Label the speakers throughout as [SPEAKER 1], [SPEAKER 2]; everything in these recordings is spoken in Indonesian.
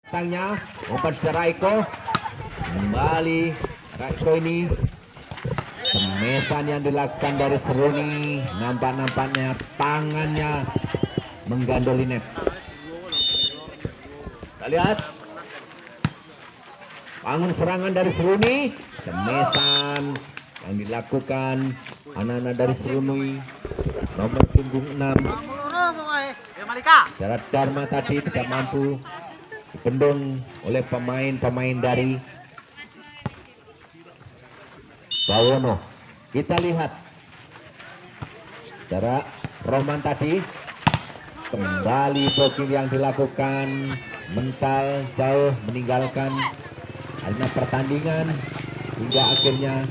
[SPEAKER 1] Tangnya umpan sudah Raiko. Kembali Raiko ini. Cemesan yang dilakukan dari Seruni. Nampak-nampaknya tangannya menggandoli net. Kita lihat. Bangun serangan dari Seruni. Cemesan yang dilakukan anak-anak dari Seruni. Nomor punggung 6. Darat Dharma tadi tidak mampu dibendung oleh pemain-pemain dari Bawono. Kita lihat saudara Rohman tadi kembali blocking yang dilakukan mental jauh meninggalkan arena pertandingan hingga akhirnya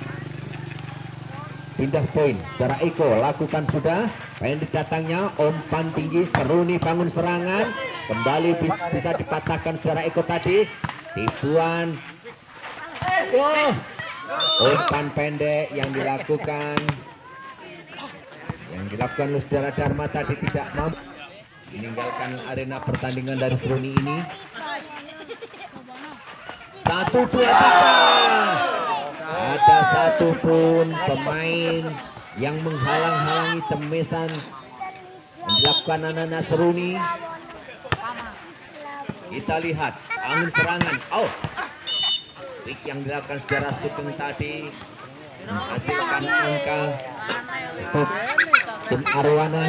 [SPEAKER 1] pindah poin. Saudara Eko lakukan sudah pendek datangnya umpan tinggi Seruni bangun serangan kembali bisa dipatahkan saudara Eko tadi tipuan umpan pendek yang dilakukan oleh saudara Dharma tadi tidak mampu meninggalkan arena pertandingan dari Seruni ini. 1, 2, 3 ada satu pun pemain yang menghalang-halangi cemesan yang dilakukan anak-anak Seruni. Kita lihat angin serangan pick yang dilakukan saudara Sugeng tadi menghasilkan angka untuk tim Arwana.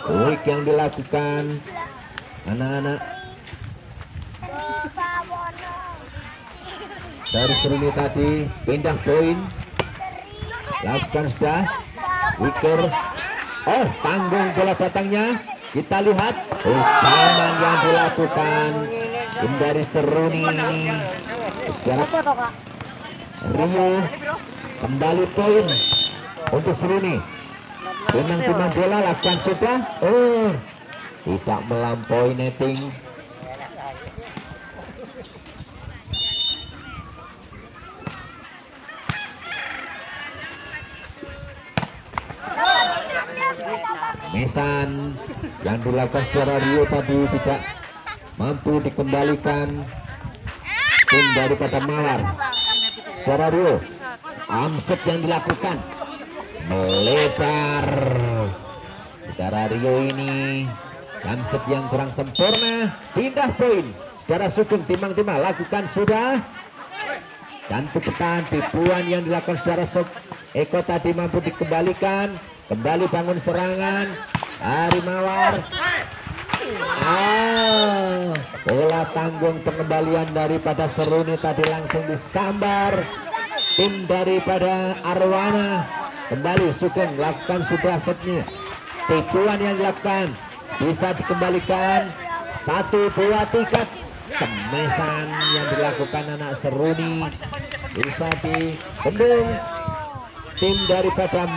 [SPEAKER 1] Pick yang dilakukan anak-anak dari Seruni tadi pindah poin lakukan sudah Wiker tanggung bola batangnya. Kita lihat ucapan yang dilakukan tim dari Seruni ini. Saudara Rio kembali poin untuk Seruni. Timang-timang bola lakukan sudah tidak melampaui netting. Mesan yang dilakukan saudara Rio tadi tidak mampu dikembalikan tim daripada Mawar. Saudara Rio amset yang dilakukan melebar. Saudara Rio ini amset yang kurang sempurna pindah poin. Saudara Sugeng timang-timang lakukan sudah cantik petan tipuan yang dilakukan saudara Eko tadi mampu dikembalikan. Kembali bangun serangan dari Mawar. Bola tanggung pengembalian daripada Seruni tadi langsung disambar tim daripada Arwana. Kembali Sugeng lakukan sudah setnya. Tipuan yang dilakukan bisa dikembalikan. 1, 2, 3 cemesan yang dilakukan anak Seruni bisa dibendung tim daripada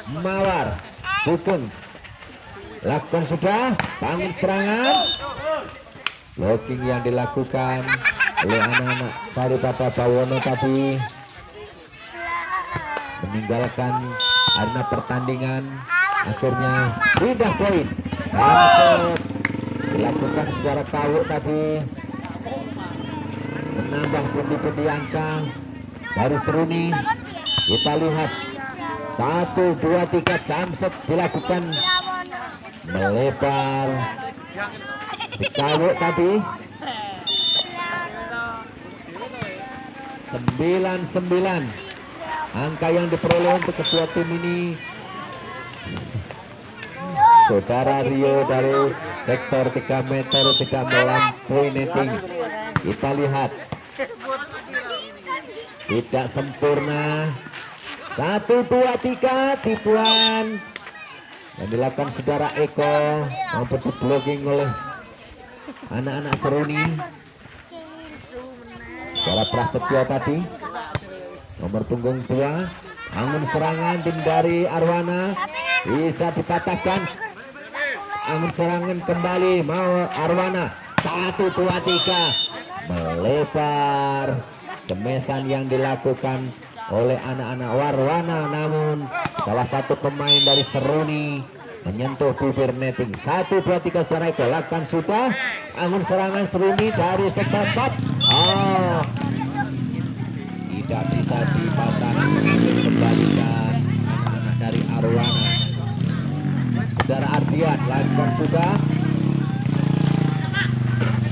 [SPEAKER 1] Mawar. Sugeng lakukan sudah bangun serangan. Blocking yang dilakukan oleh anak-anak daripada Bawono tadi meninggalkan arena pertandingan. Akhirnya pindah poin. Ramset dilakukan saudara Kawuk tadi menambah pundi-pundi angka dari Seruni. Kita lihat 1, 2, 3 jamset dilakukan melebar Kawuk tadi 9-9 angka yang diperoleh untuk kedua tim ini. Saudara Rio dari sektor 3 meter tidak melampaui netting. Kita lihat tidak sempurna. 1, 2, 3 tipuan yang dilakukan saudara Eko maupun blocking oleh anak-anak Seruni. Saudara Prasetyo tadi nomor punggung 2 bangun serangan tim dari Arwana bisa dipatahkan. Angin serangan kembali mau Arwana. 1, 2, 3 melebar. Cemesan yang dilakukan oleh anak-anak Arwana, namun salah satu pemain dari Seruni menyentuh bibir netting. 1, 2, 3 saudara Eko lakukan sudah. Angin serangan Seruni dari sektor 4. Oh, tidak bisa dipatahkan, kembalikan anak-anak dari Arwana. Saudara Ardian lakukan sudah.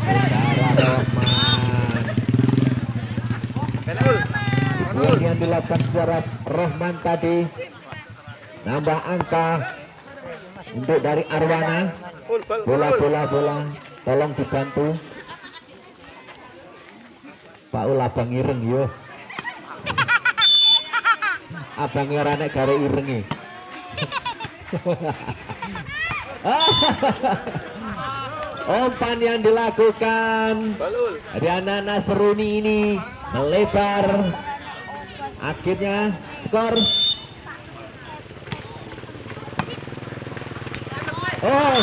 [SPEAKER 1] Saudara Rohman, tujuan yang dilakukan saudara Rohman tadi, nambah angka untuk dari Arwana. Bola, tolong dibantu Pak Ul, abang ireng yo. Abang ireng karo irengi. Umpan yang dilakukan dari anak-anak Seruni ini melebar. Akhirnya skor. Oh,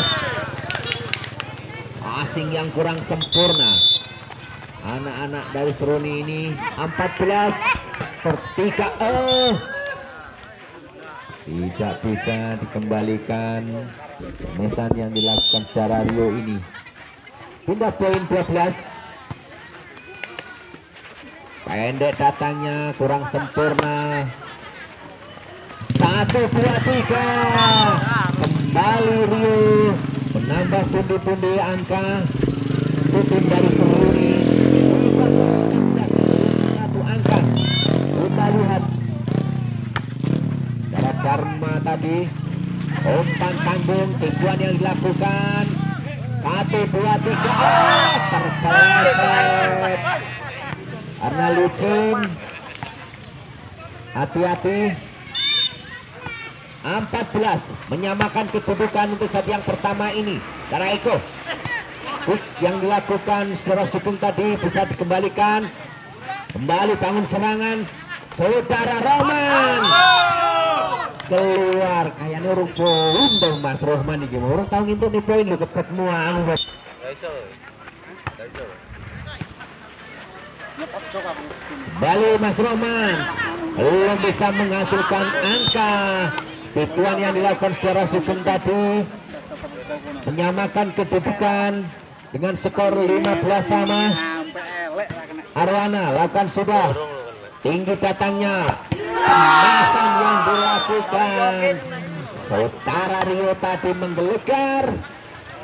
[SPEAKER 1] passing yang kurang sempurna. Anak-anak dari Seruni ini 14 tertiga. Oh, tidak bisa dikembalikan. Pemesan yang dilakukan secara Rio ini. Pindah poin 12. Pendek datangnya, kurang sempurna. 1, 2, 3. Kembali Rio menambah pundi-pundi angka untuk tim dari Seruni. 15-14 satu angka. Kita lihat dari Dharma tadi. Umpan tanggung, tujuan yang dilakukan. 1, 2, 3. Oh, terpeleset karena licin. Hati-hati. 14 menyamakan kedudukan untuk set yang pertama ini. Darah Eko yang dilakukan saudara Sugeng tadi bisa dikembalikan. Kembali bangun serangan saudara Rohman. Keluar kayaknya urung poin dong Mas Rohman iki. Orang tahu ngintuk nih poin lu keset semua anu. Kembali Mas Rohman belum bisa menghasilkan angka. Tujuan yang dilakukan saudara Sugeng tadi menyamakan kedudukan dengan skor 15 sama. Arwana lakukan sudah. Tinggi datangnya. Kemasan yang dilakukan saudara Rio tadi menggelegar.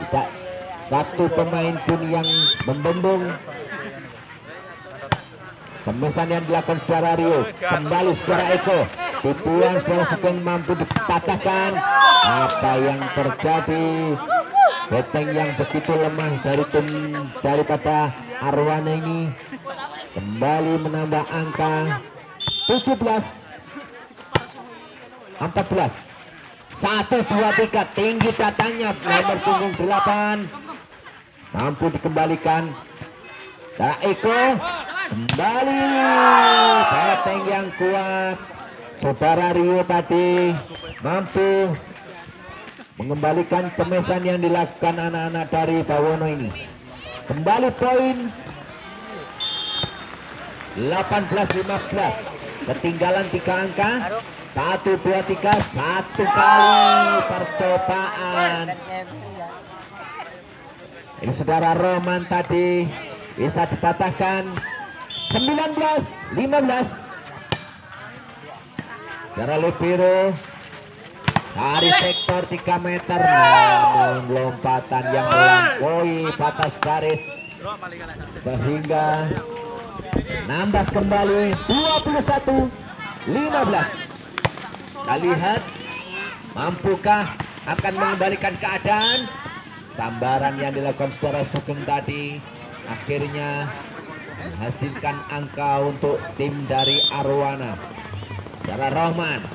[SPEAKER 1] Tidak satu pemain pun yang membendung. Kemasan yang dilakukan saudara Rio. Kembali saudara Eko. Tujuan saudara Sugeng mampu dipatahkan. Apa yang terjadi? Beteng yang begitu lemah dari tim daripada Arwana ini kembali menambah angka 17 14. 1, 2, 3. Tinggi datangnya nomor punggung 8 mampu dikembalikan. Darah Eko kembali. Beteng yang kuat. Saudara Rio tadi mampu mengembalikan cemesan yang dilakukan anak-anak dari Bawono ini. Kembali poin 18-15. Ketinggalan 3 angka. 1, 2, 3. 1 kali percobaan. Ini saudara Rohman tadi bisa dipatahkan. 19-15. Saudara Libero dari sektor 3 meter, namun lompatan yang melampaui batas garis sehingga nambah kembali 21-15. Kita lihat mampukah akan mengembalikan keadaan. Sambaran yang dilakukan saudara Sugeng tadi akhirnya menghasilkan angka untuk tim dari Arwana. Saudara Rohman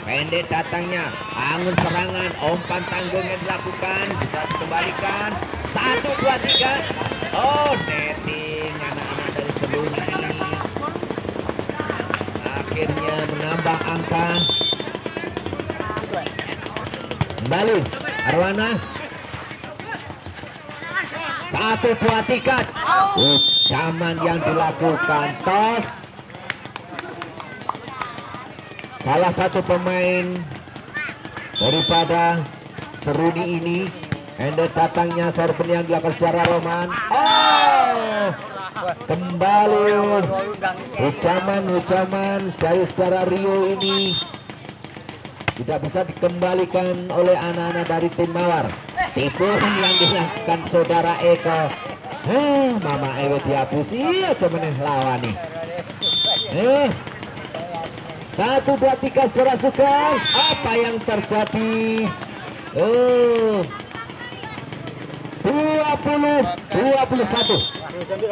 [SPEAKER 1] pendek datangnya, bangun serangan, umpan tanggung yang dilakukan bisa dikembalikan. 1, 2, 3. Oh, netting anak-anak dari Seruni ini akhirnya menambah angka. Kembali Arwana. 1, 2, 3. Ucaman yang dilakukan tos. Salah satu pemain daripada Seruni ini. Ende datangnya serven yang dilakukan secara Roman. Oh, kembali ucapan dari saudara Rio ini tidak bisa dikembalikan oleh anak-anak dari tim Mawar. Tipuan yang dilakukan saudara Eko. Mama Ewe dihapusi aja meneh lawan nih. 1, 2, 3 saudara Sugeng. Apa yang terjadi? 20-21.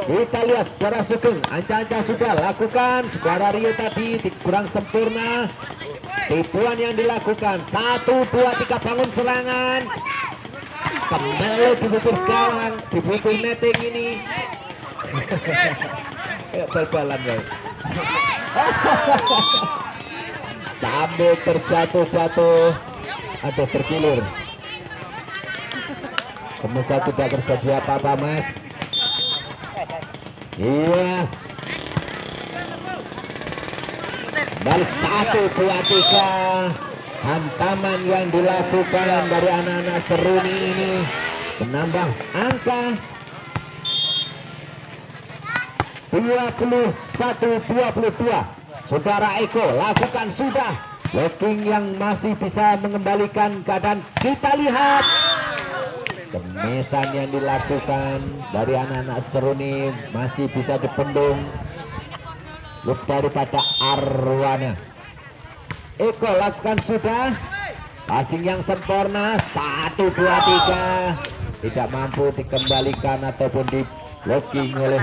[SPEAKER 1] Kita lihat saudara Sugeng. Anca-anca sudah lakukan. Saudara Rio tadi kurang sempurna. Tipuan yang dilakukan. 1, 2, 3 bangun serangan. Kembali di bibir gawang, di bibir netting ini. Bal-balan guys. Sambil terjatuh-jatuh. Aduh, terkilir. Semoga tidak terjadi apa-apa, Mas. Iya. Dari 1, 2, 3. Hantaman yang dilakukan dari anak-anak Seruni ini menambah angka 21-22. Saudara Eko lakukan sudah blocking yang masih bisa mengembalikan keadaan. Kita lihat kemesan yang dilakukan dari anak-anak Seruni masih bisa dipendung look daripada Arwana. Eko lakukan sudah passing yang sempurna. 1, 2, 3 tidak mampu dikembalikan ataupun di blocking oleh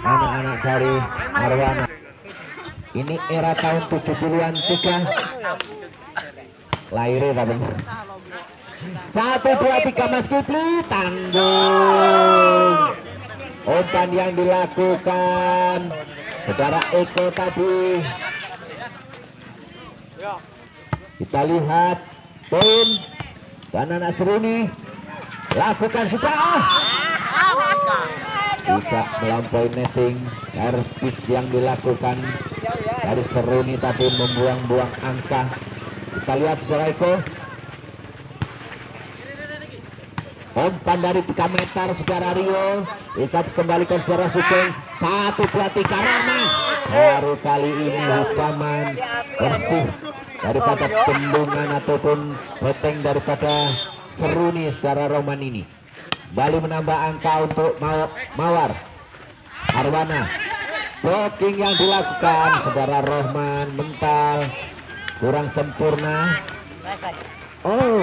[SPEAKER 1] anak-anak dari Arwana. Ini era tahun 70-an 3 lahirnya tak benar. 1, 2, 3 Mas Kipli tanggung. Umpan yang dilakukan saudara Eko tadi. Kita lihat poin dan anak Seruni lakukan sudah tidak melampaui netting. Servis yang dilakukan dari Seruni tadi membuang-buang angka. Kita lihat saudara Eko. Umpan dari 3 meter saudara Rio bisa dikembalikan saudara Sugeng. 1, 2, 3 Rahman. Baru kali ini ucapan bersih daripada tendungan ataupun beteng daripada Seruni saudara Roman ini. Bali menambah angka untuk Mawar. Arwana blocking yang dilakukan saudara Rohman mental kurang sempurna. Oh,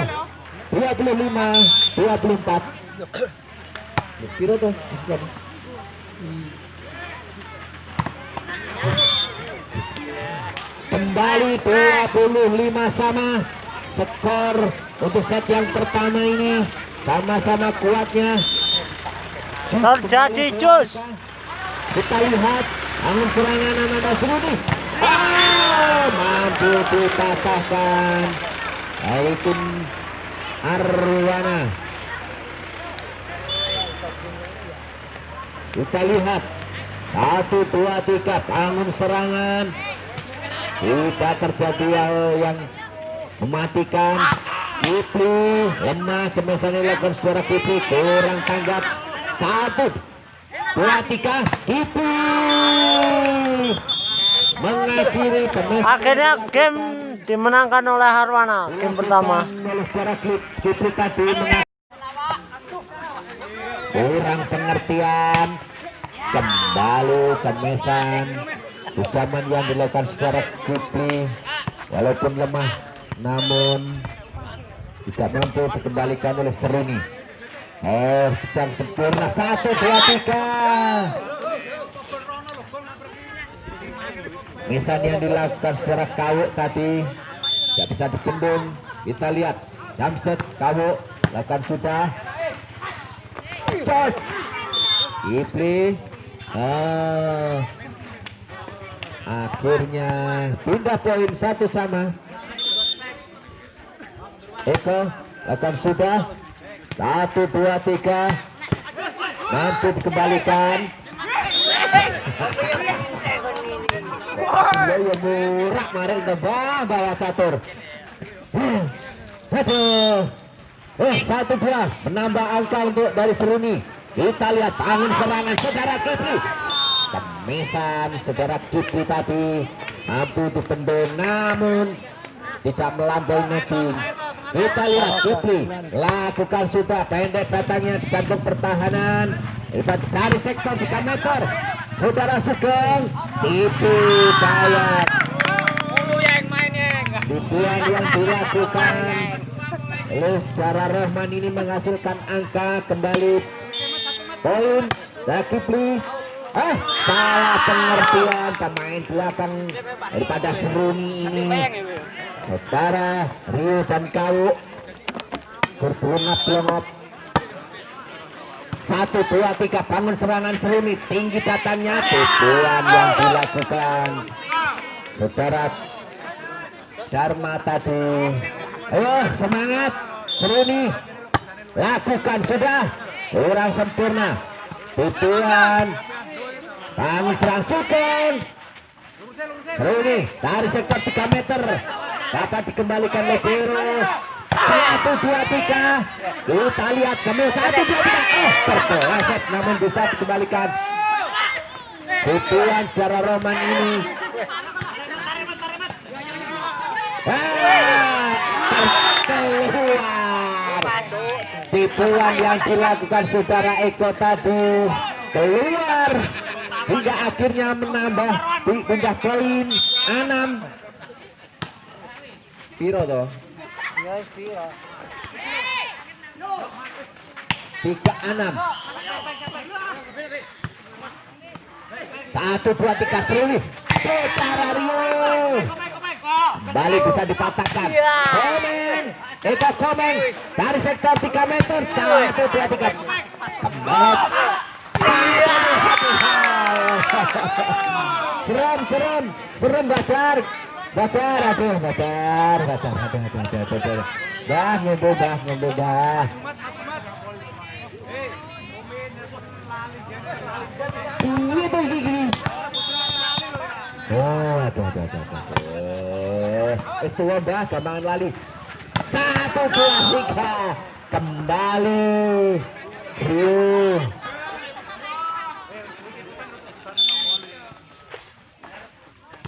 [SPEAKER 1] 25-24. Piro tuh? Kembali 25 sama skor untuk set yang pertama ini. Sama-sama kuatnya
[SPEAKER 2] terjadi Jus.
[SPEAKER 1] Kita lihat angin serangan anak-anak Seruni. Mampu dipatahkan dari tim Arwana. Kita lihat 1, 2, 3 bangun serangan. Tidak terjadi hal yang mematikan. Kipli lemah, cemesan dilakukan saudara Kipli kurang tanggap. 1, 2, 3 Kipli mengakhiri cemesan.
[SPEAKER 2] Akhirnya game dimenangkan oleh Arwana. Game pertama
[SPEAKER 1] oleh saudara Kipli tadi kurang pengertian. Kembali cemesan ucapan yang dilakukan saudara Kipli walaupun lemah namun tidak mampu dikembalikan oleh Seruni. Servis sempurna. 1, 2, 3 misan yang dilakukan saudara Kawuk tadi tidak bisa dibendung. Kita lihat jamset Kawuk lakukan sudah. Jos Kipli akhirnya pindah poin 1 sama. Eko lakukan sudah. 1, 2, 3 mampu dikembalikan. Ya murah mari bawa catur. Aduh. 1-2 menambah angka untuk dari Seruni. Kita lihat angin serangan saudara Kipli. Kemisan saudara Kipli tadi mampu dibendung namun tidak melampaui netting. Kita lihat Kipli lakukan sudah pendek datangnya di kantung pertahanan dari sektor 3 meter. Saudara Sugeng tipu daya tipuan yang dilakukan oleh saudara Rohman ini menghasilkan angka kembali poin dari Kipli. Salah pengertian pemain belakang daripada Seruni ini. Saudara Rio dan Kau bertelungap-telungap. 1, 2, 3 bangun serangan Seruni, tinggi datangnya, tipuan yang dilakukan saudara Dharma tadi. Ayo semangat Seruni, lakukan sudah, kurang sempurna. Tipuan bangun serang Sugeng. Seruni dari sektor 3 meter dapat dikembalikan libero. 1, 2, 3 kita lihat kembali 1, 2, 3 terpeleset namun bisa dikembalikan. Tipuan saudara Roman ini terkeluar. Tipuan yang dilakukan saudara Eko tadi keluar hingga akhirnya menambah pindah poin 6. Piro toh? 3-6. 1, 2, 3 Seruni. Saudara Rio kembali bisa dipatahkan. Komeng, Eko Komeng dari sektor 3 meter. 1, 2, 3 kembali. Serem Badar, aduh Badar. Bah. Itu gigi. Aduh. Wis tuwa Mbah, gampangan lali. 1, 2, 3 kembali Rio.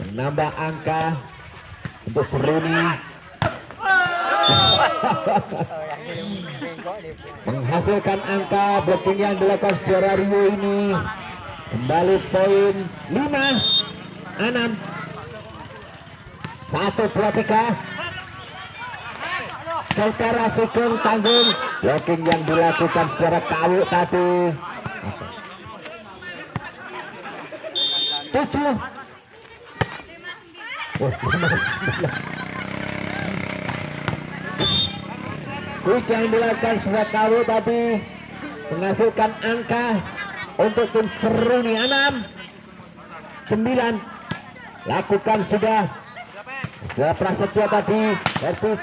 [SPEAKER 1] Menambah angka untuk Seruni. Menghasilkan angka blocking yang dilakukan saudara Rio ini. Kembali poin 5-6. 1, 2, 3 saudara Sugeng tanggung blocking yang dilakukan saudara Kau tadi. 7 quick yang dilakukan saudara Kau tadi menghasilkan angka untuk tim Seruni 6-9. Lakukan sudah Prasetyo tadi Herpis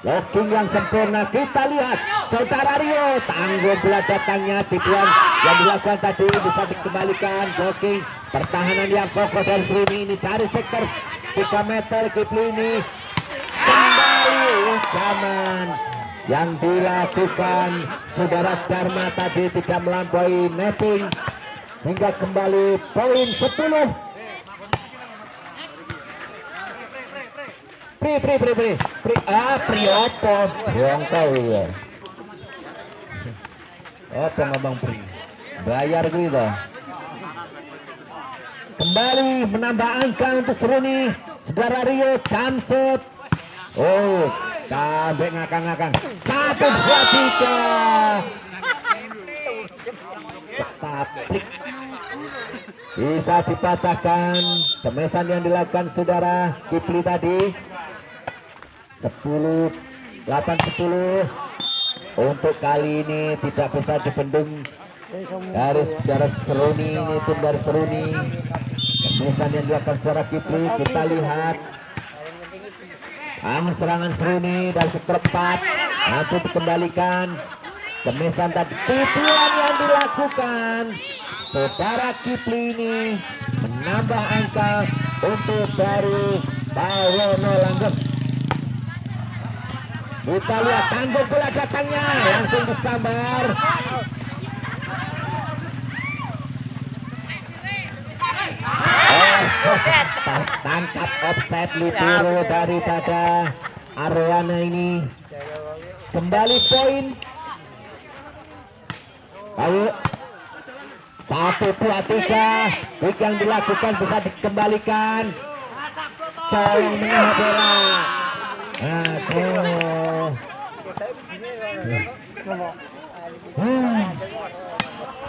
[SPEAKER 1] blocking yang sempurna. Kita lihat saudara Rio tanggung bola datangnya. Tipuan yang dilakukan tadi bisa dikembalikan. Blocking pertahanan yang kokoh dari Seruni ini dari sektor 3 meter. Kipli ini kembali ucapan yang dilakukan saudara Dharma tadi tidak melampaui netting hingga kembali poin 10. Priopo Bongkau ya. Apa ngomong Pri? Bayar gitu. Kembali menambah angka untuk Seruni saudara Rio. Jamset. Kabeh ngakang-ngakang. 1, 2, 3 ketaplik bisa dipatahkan. Cemesan yang dilakukan saudara Kipli tadi. 8-10 untuk kali ini tidak bisa dibendung dari saudara Seruni ini. Tim dari Seruni Cemesan yang dilakukan saudara Kipli. Kita lihat angin serangan Seruni dari sektor 4 mampu dikembalikan. Cemesan tadi tipuan yang dilakukan saudara Kipli ini menambah angka untuk dari Bawono Langgeng. Kita lihat tanggung bola datangnya, langsung disambar. Tertangkap offset libero daripada Arwana ini. Kembali poin. Lalu 1-2-3. Quick yang dilakukan bisa dikembalikan. Colong menahan bola. Aduh.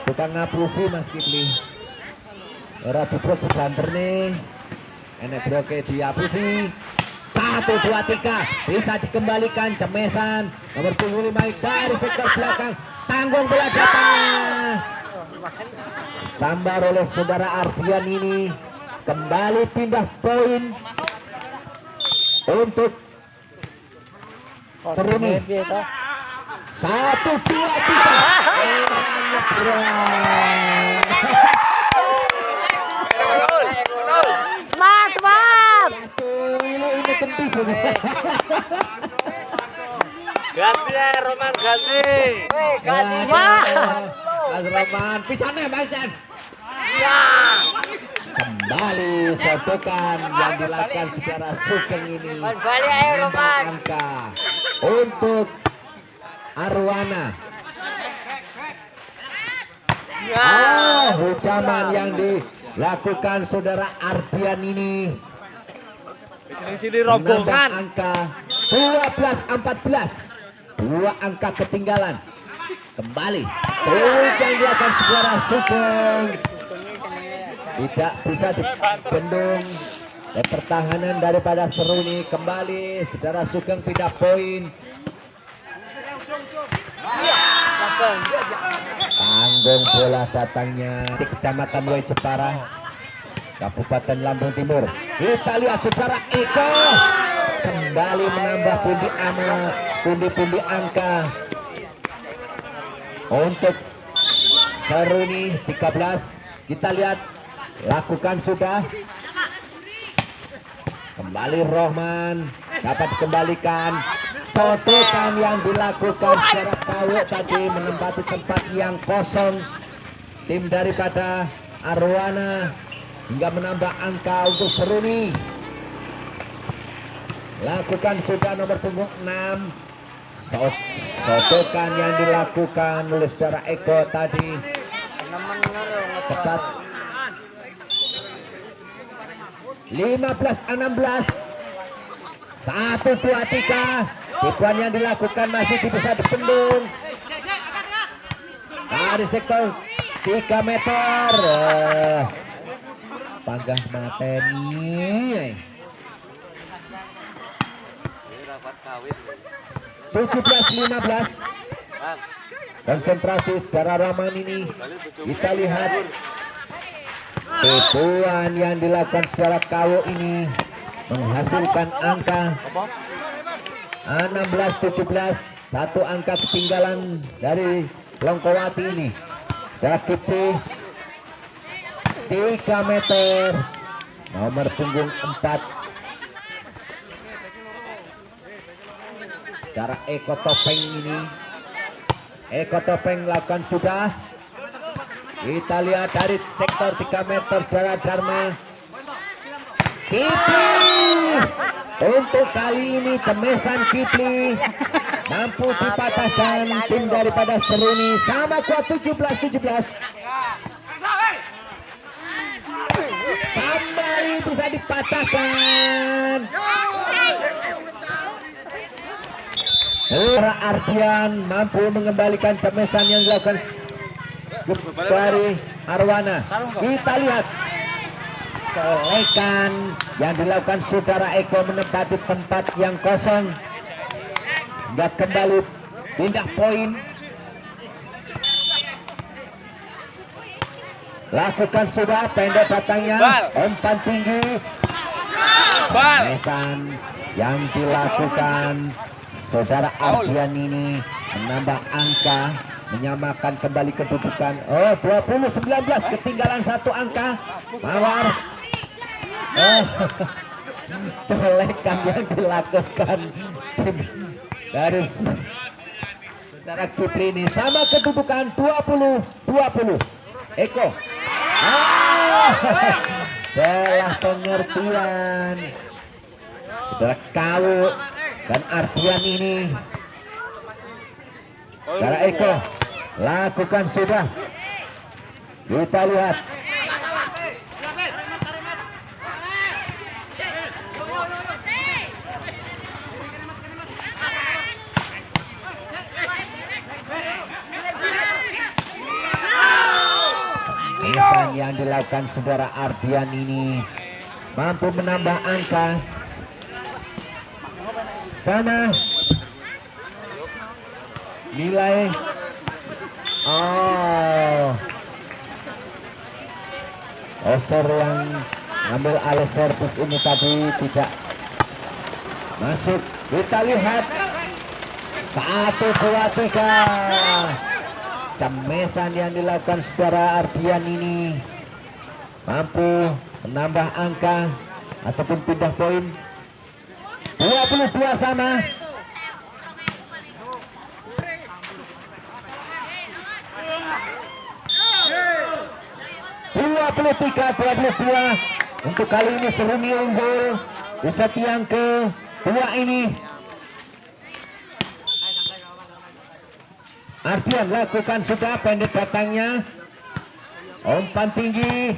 [SPEAKER 1] Tukang ngapusi Mas Kipli. Ora dibrok dibanter nih. Enek broke diapusi. 1-2-3 bisa dikembalikan. Cemesan nomor 25 dari sektor belakang. Tanggung bola datangnya. Sambar oleh saudara Ardian ini. Kembali pindah poin untuk Seruni. 1-2-3. Orang nyebrang.
[SPEAKER 2] Semangat.
[SPEAKER 1] Ini kentis ini.
[SPEAKER 3] Ganti ya Roman, ganti.
[SPEAKER 2] Ganti, Pak.
[SPEAKER 1] Mas Roman, pisannya Masan.
[SPEAKER 2] Ya.
[SPEAKER 1] Kembali sodokan yang dilakukan saudara Sugeng ini.
[SPEAKER 2] Balik ayo
[SPEAKER 1] Menambah
[SPEAKER 2] Roman.
[SPEAKER 1] angka untuk Arwana. Hujaman yang dilakukan saudara Ardian ini.
[SPEAKER 3] Sini
[SPEAKER 1] Menambah
[SPEAKER 3] rombongan.
[SPEAKER 1] angka 12-14. 2 angka ketinggalan. Kembali poin yang dilakukan saudara Sugeng. Tidak bisa dibendung pertahanan daripada Seruni. Kembali saudara Sugeng pindah poin. Tanggung bola datangnya di Kecamatan Wai Jepara, Kabupaten Lampung Timur. Kita lihat saudara Eko kembali menambah pundi-pundi angka untuk Seruni 13. Kita lihat lakukan sudah. Kembali Rohman dapat dikembalikan. Sodokan yang dilakukan secara KW tadi menempati tempat yang kosong tim daripada Arwana hingga menambah angka untuk Seruni. Lakukan sudah nomor punggung 6. Sodokan yang dilakukan oleh saudara Eko tadi tepat 15-16. 1-2-3. Tipuan yang dilakukan masih bisa dibendung dari sektor 3 meter. Panggah mateni. 17-15. Konsentrasi saudara Rahman ini. Kita lihat tipuan yang dilakukan saudara Kawo ini menghasilkan angka 16-17. 1 angka ketinggalan dari Longkowati ini. Saudara Kipri 3 meter nomor punggung 4. Saudara Eko Topeng ini. Eko Topeng lakukan sudah. Kita lihat dari sektor 3 meter saudara Dharma Kipli. Untuk kali ini cemesan Kipli mampu dipatahkan tim daripada Seruni. Sama kuat 17-17. Kembali bisa dipatahkan. Ardian mampu mengembalikan cemesan yang dilakukan dari Arwana. Kita lihat colekan yang dilakukan saudara Eko menempati tempat yang kosong. Hingga kembali pindah poin. Lakukan sudah pendek datangnya. Umpan tinggi. Cemesan yang dilakukan saudara Ardian ini menambah angka, menyamakan kembali kedudukan. 20-19, ketinggalan 1 angka. Mawar. Colekan yang dilakukan tim dari saudara Kipli ini. Sama kedudukan 20-20. Eko. Salah pengertian saudara Kawu dan Ardian ini. Saudara Eko lakukan sudah. Kita lihat. Pesan yang dilakukan saudara Ardian ini mampu menambah angka sama nilai. Oser yang ngambil alih servis ini tadi tidak masuk. Kita lihat 1, 2, 3. Cemesan yang dilakukan saudara Ardian ini mampu menambah angka ataupun pindah poin. 22 sama. 23-22. Untuk kali ini Seruni unggul di set yang kedua ini. Ardian lakukan sudah pendek datangnya. Umpan tinggi.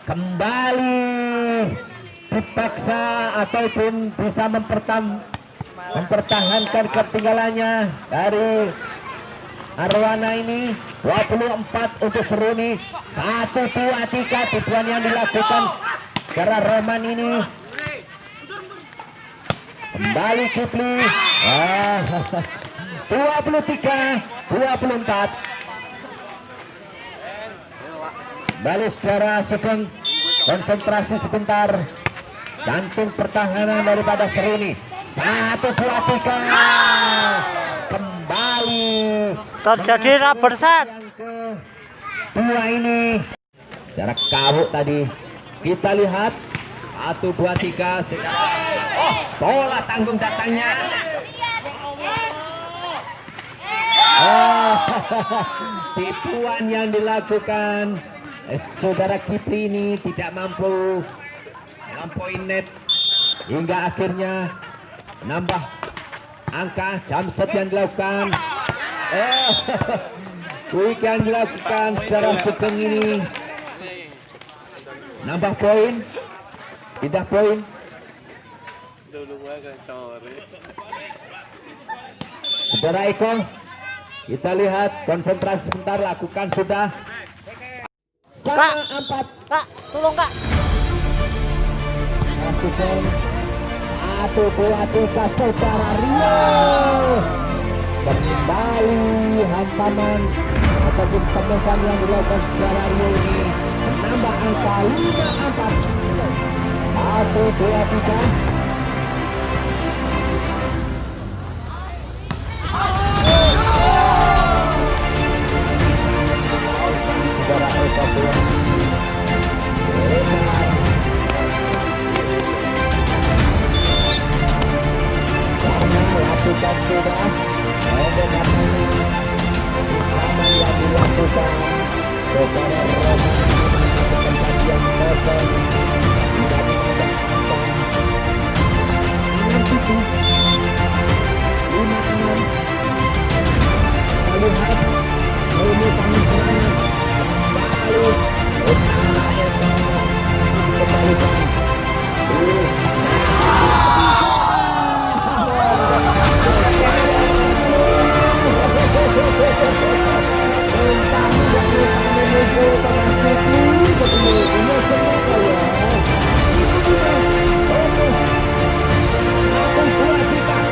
[SPEAKER 1] Kembali dipaksa ataupun bisa mempertahankan ketinggalannya dari Arwana ini. 24 untuk Seruni. 1, 2, 3 tipuan yang dilakukan karena Roman ini. Kembali Kipli. 23-24. Balik secara Sugeng. Konsentrasi sebentar. Jantung pertahanan daripada Seruni. 1, 2, 3. Kembali
[SPEAKER 2] terjadi rubber set.
[SPEAKER 1] Yang kedua ini jarak Kawu tadi. Kita lihat 1, 2, 3 saudara. Bola tanggung datangnya. Tipuan yang dilakukan saudara Kipli ini tidak mampu melampaui net hingga akhirnya menambah angka. Jump shot yang dilakukan. Quick yang dilakukan saudara Sugeng ini. Nambah poin. Pindah poin. Saudara Eko, kita lihat konsentrasi sebentar, lakukan sudah. Sama 4.
[SPEAKER 2] Kak, tolong Kak.
[SPEAKER 1] Sugeng 1, 2, 3 saudara Rio. Kembali hantaman ataupun cemesan yang dilakukan saudara Rio ini menambah angka 5-4. 1, 2, 3. Saudara Eko lebar karena lakukan sudah katanya ucapan yang dilakukan saudara Roman di tempat yang kosong tidak menambah angka 6-7 5-6. Kita lihat ini tanggung serangan kembali saudara Eko untuk dikembalikan. 1, 2, 3 saudara Mentani dan mentani musuh pemastiku ketemu dia senang ya itu oke 1, 2, 3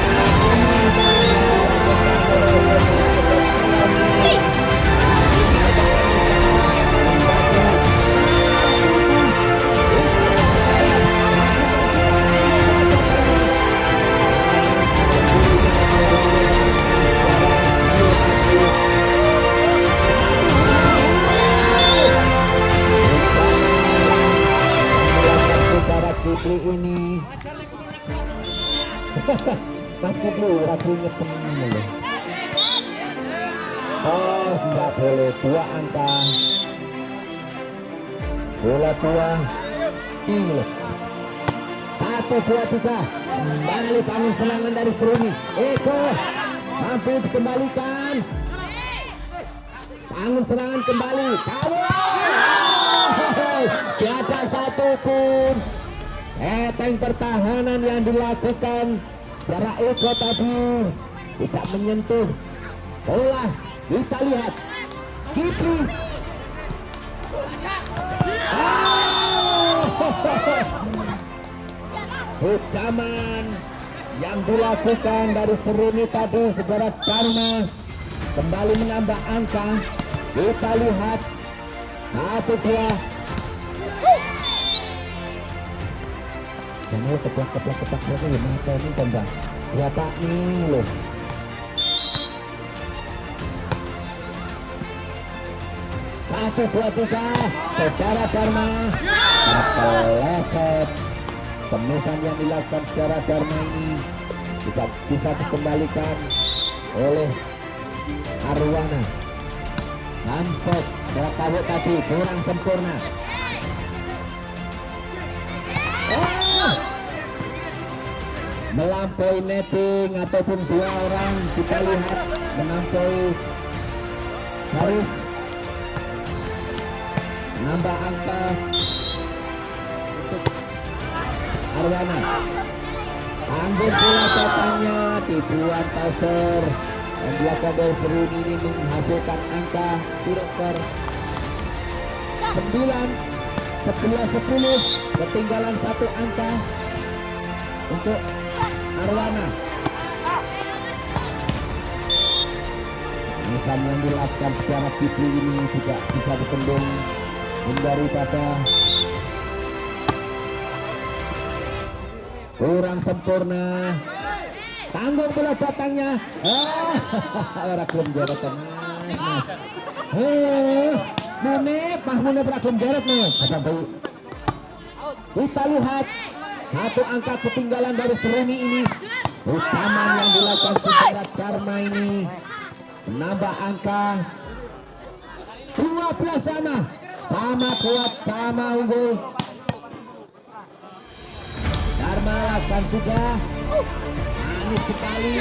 [SPEAKER 1] sama saja dilakukan oleh saudara Eko ini. Angka menjadi 6-7. Kita lihat teman-teman, lakukan sudah tanggung batapannya. Tangan dirinya menggunakan saudara Rio tadi. 1, Mas Kiplu ora keringetan ngono. Oh, tidak boleh 2 angka. Bola tua. Ini loh. 1, 2, 3. Kembali bangun serangan dari Seruni. Eko mampu dikembalikan. Bangun serangan kembali. Tiada satu pun eteng pertahanan yang dilakukan secara Eko tadi tidak menyentuh bola. Kita lihat Kipli. Hucaman yang dilakukan dari Seruni tadi, saudara Dharma kembali menambah angka. Kita lihat 1-2. Jangan keplak ya mata ini tembak. Dia tak nih loh. Satu, dua, tiga. Saudara Dharma terpeleset. Kemisan yang dilakukan saudara Dharma ini tidak bisa dikembalikan oleh Arwana. Kamset setelah KW tadi kurang sempurna. Melampaui netting ataupun 2 orang, kita lihat melampaui garis, menambah angka untuk Arwana. Tanggung bola datangnya tipuan Tauser yang dilakukan dari Seruni ini menghasilkan angka hero skor 9-11-10, ketinggalan 1 angka untuk Arwana. Nisan yang dilakukan secara Kipli ini tidak bisa dibendung daripada kurang sempurna. Tanggung bola datangnya. Ora kelem geret Mas. Mahmune ora kelem geret nih. Kita lihat 1 angka ketinggalan dari Seruni ini. Hucaman yang dilakukan saudara Dharma ini menambah angka 12 sama kuat, sama unggul. Dharma lakukan sudah manis sekali.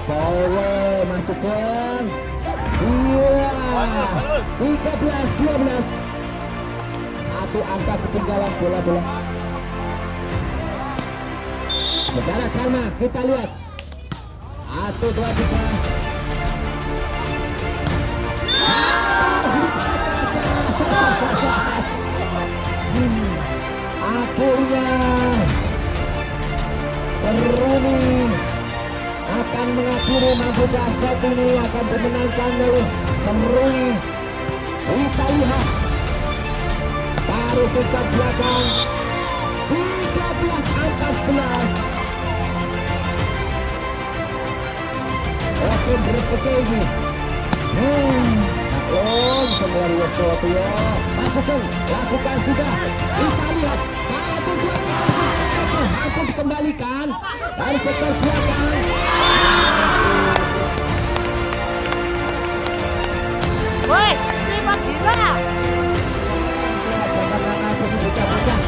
[SPEAKER 1] Boleh masukkan. Iya 13-12. 1 angka ketinggalan bola-bola. Saudara Dharma, kita lihat 1, 2, 3. Akhirnya Seruni akan mengakhiri mampukah set ini akan dimenangkan oleh Seruni. Kita lihat dari sektor belakang 13-14. Oke, berpeke ini. Maklum, semua ruas tua-tua. Masukkan, lakukan sudah. Kita lihat 1, 2, 3 saudara itu mampu dikembalikan dari sektor belakang.
[SPEAKER 2] Wes, terima gila.
[SPEAKER 1] Gambar apa sih bocah-bocah?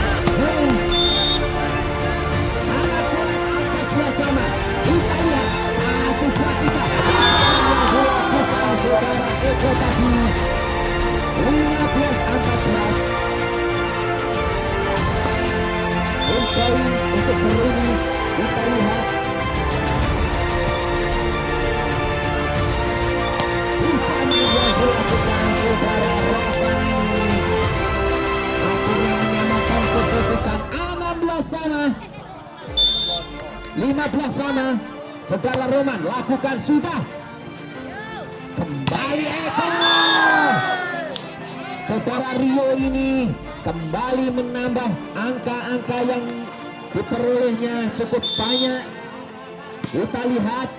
[SPEAKER 1] Sangat kuat 14 sama. Kita lihat 1, 2, 3. Hucaman yang dilakukan saudara Eko tadi 15-14. Poin untuk Seruni. Kita lihat hucaman yang dilakukan saudara Rahman ini akhirnya menyamakan kedudukan 16 sama 15 sama. Saudara Roman lakukan sudah. Kembali Eko. Saudara Rio ini kembali menambah angka-angka yang diperolehnya cukup banyak. Kita lihat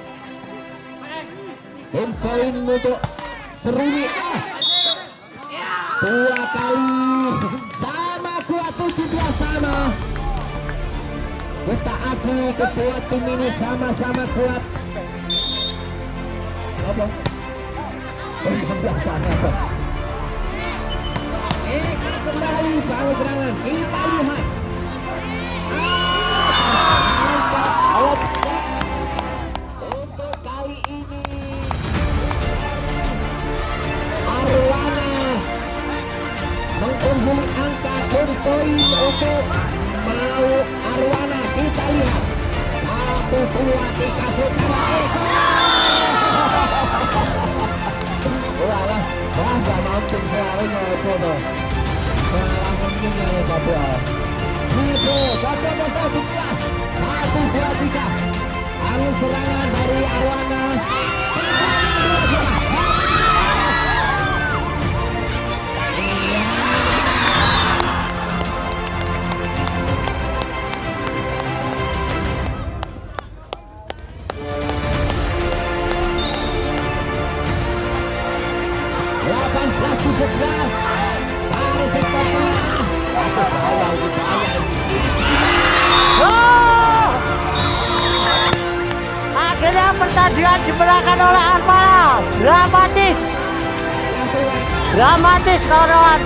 [SPEAKER 1] poin untuk Seruni. 2 kali sama kuat 17 sama. Kita akui kedua tim ini sama-sama kuat. Apa? 15 sama kok. Kembali bangun serangan. Kita lihat. Tertangkap offside. Untuk kali ini Arwana mengungguli angka poin untuk mau Arwana. Kita lihat 1, 2, 3 saudara Eko. Wah, nggak mungkin selalu ngopo tuh. Malah mending kalau jadwal. Gitu, foto-foto di kelas. 1, 2, 3. Angin serangan dari Arwana. Arwana dilakukan. Mampu digunakan. Iya. Belas 17 dari sektor tengah. Aduh, bahaya ini.
[SPEAKER 2] Oh! Akhirnya pertandingan dimenangkan oleh Arwana. Dramatis kawan-kawan.